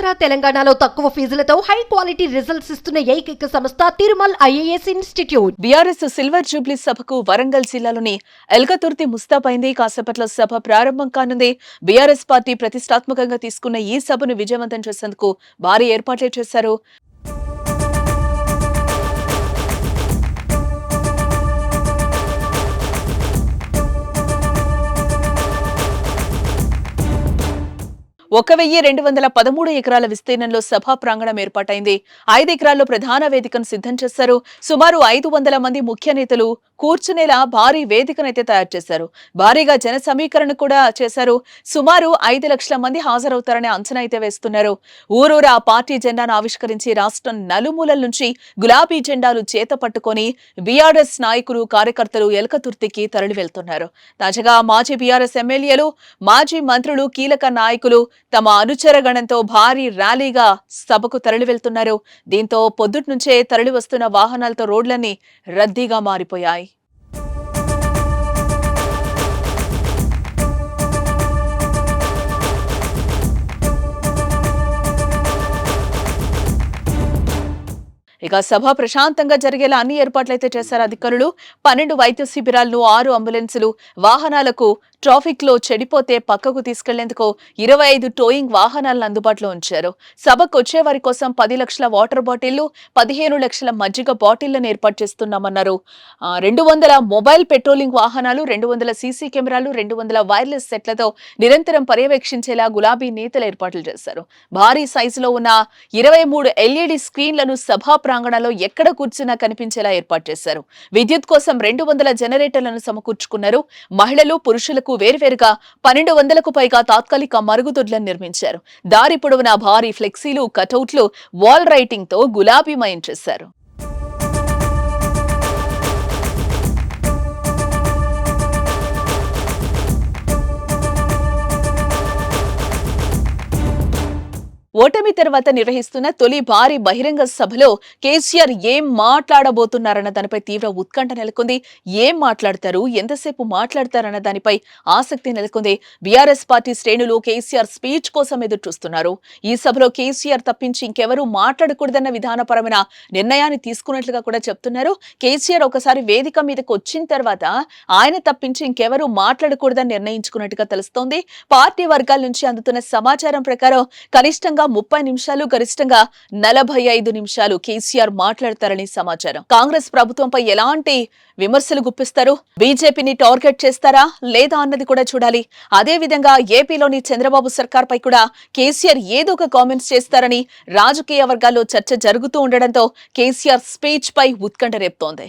ఆంధ్ర తెలంగాణలో తక్కువ ఫీజులతో high quality results ఇస్తున్న ఏకైక సంస్థ Tirumal IAS institute. BRS silver jubilee సభకు వరంగల్ జిల్లాలోని ఎల్కతుర్తి ముస్తాబైంది. కాసేపట్లో సభ ప్రారంభం కానుంది. బీఆర్ఎస్ పార్టీ ప్రతిష్టాత్మకంగా తీసుకున్న ఈ సభను విజయవంతం చేసేందుకు భారీ ఏర్పాట్లే చేశారు. ఒక 1213 ఎకరాల విస్తీర్ణంలో సభా ప్రాంగణం ఏర్పాటైంది. 5 ఎకరాల్లో ప్రధాన వేదికను సిద్ధం చేశారు. సుమారు 500 మంది ముఖ్య నేతలు కూర్చునేలా భారీ వేదికనైతే తయారు చేశారు. భారీగా జన సమీకరణ కూడా చేశారు. సుమారు 5 లక్షల మంది హాజరవుతారనే అంచనా అయితే వేస్తున్నారు. ఊరూరా పార్టీ జెండాను ఆవిష్కరించి రాష్ట్రం నలుమూలల నుంచి గులాబీ జెండాలు చేత పట్టుకొని బీఆర్ఎస్ నాయకులు కార్యకర్తలు ఎల్కతుర్తికి తరలి వెళ్తున్నారు. తాజాగా మాజీ బీఆర్ఎస్ ఎమ్మెల్యేలు, మాజీ మంత్రులు, కీలక నాయకులు తమ అనుచర గణంతో భారీ ర్యాలీగా సభకు తరలి వెళ్తున్నారు. దీంతో పొద్దుటి నుంచే తరలి వస్తున్న వాహనాలతో రోడ్లన్నీ రద్దీగా మారిపోయాయి. ఇక సభ ప్రశాంతంగా జరిగేలా అన్ని ఏర్పాట్లయితే చేశారు అధికారులు. 12 వైద్య శిబిరాలను, 6 అంబులెన్సులు, వాహనాలకు ట్రాఫిక్ లో చెడిపోతే పక్కకు తీసుకెళ్లేందుకు 25 టోయింగ్ వాహనాలను అందుబాటులో ఉంచారు. సభకు వచ్చే వారి కోసం 10 లక్షల వాటర్ బాటిళ్లు, 15 లక్షల మజ్జిగ బాటిళ్లను ఏర్పాటు చేస్తున్నామన్నారు. 200 మొబైల్ పెట్రోలింగ్ వాహనాలు, 200 సీసీ కెమెరాలు, 200 వైర్లెస్ సెట్లతో నిరంతరం పర్యవేక్షించేలా గులాబీ నేతలు ఏర్పాట్లు చేశారు. భారీ సైజులో ఉన్న 23 ఎల్ఈడి స్క్రీన్లను సభా ప్రాంగణంలో ఎక్కడ కూర్చున్నా కనిపించేలా ఏర్పాటు చేశారు. విద్యుత్ కోసం 200 జనరేటర్లను సమకూర్చుకున్నారు. మహిళలు, పురుషులకు వేర్వేరుగా 1200కు పైగా తాత్కాలిక మరుగుదొడ్లను నిర్మించారు. దారి పొడవునా భారీ ఫ్లెక్సీలు, కటౌట్లు, వాల్ రైటింగ్ తో గులాబీమయం చేశారు. ఓటమి తర్వాత నిర్వహిస్తున్న తొలి భారీ బహిరంగ సభలో కేసీఆర్ ఏం మాట్లాడబోతున్నారన్న దానిపై తీవ్ర ఉత్కంఠ నెలకొంది. ఏం మాట్లాడతారు, ఎంతసేపు మాట్లాడతారన్న దానిపై ఆసక్తి నెలకొంది. బీఆర్ఎస్ పార్టీ శ్రేణులు కేసీఆర్ స్పీచ్ కోసం ఎదురు చూస్తున్నారు. ఈ సభలో కేసీఆర్ తప్పించి ఇంకెవరూ మాట్లాడకూడదన్న విధానపరమైన నిర్ణయాన్ని తీసుకున్నట్లుగా కూడా చెప్తున్నారు. కేసీఆర్ ఒకసారి వేదిక మీదకు వచ్చిన తర్వాత ఆయన తప్పించి ఇంకెవరూ మాట్లాడకూడదని నిర్ణయించుకున్నట్టుగా తెలుస్తోంది. పార్టీ వర్గాల నుంచి అందుతున్న సమాచారం ప్రకారం కనిష్టంగా 30 నిమిషాలు, గరిష్టంగా 45 నిమిషాలు కేసీఆర్ మాట్లాడతారని సమాచారం. కాంగ్రెస్ ప్రభుత్వంపై ఎలాంటి విమర్శలు గుప్పిస్తారు, బీజేపీని టార్గెట్ చేస్తారా లేదా అన్నది కూడా చూడాలి. అదే విధంగా ఏపీలోని చంద్రబాబు సర్కార్ పై కూడా కేసీఆర్ ఏదో ఒక కామెంట్స్ చేస్తారని రాజకీయ వర్గాల్లో చర్చ జరుగుతూ ఉండడంతో కేసీఆర్ స్పీచ్ పై ఉత్కంఠ రేపుతోంది.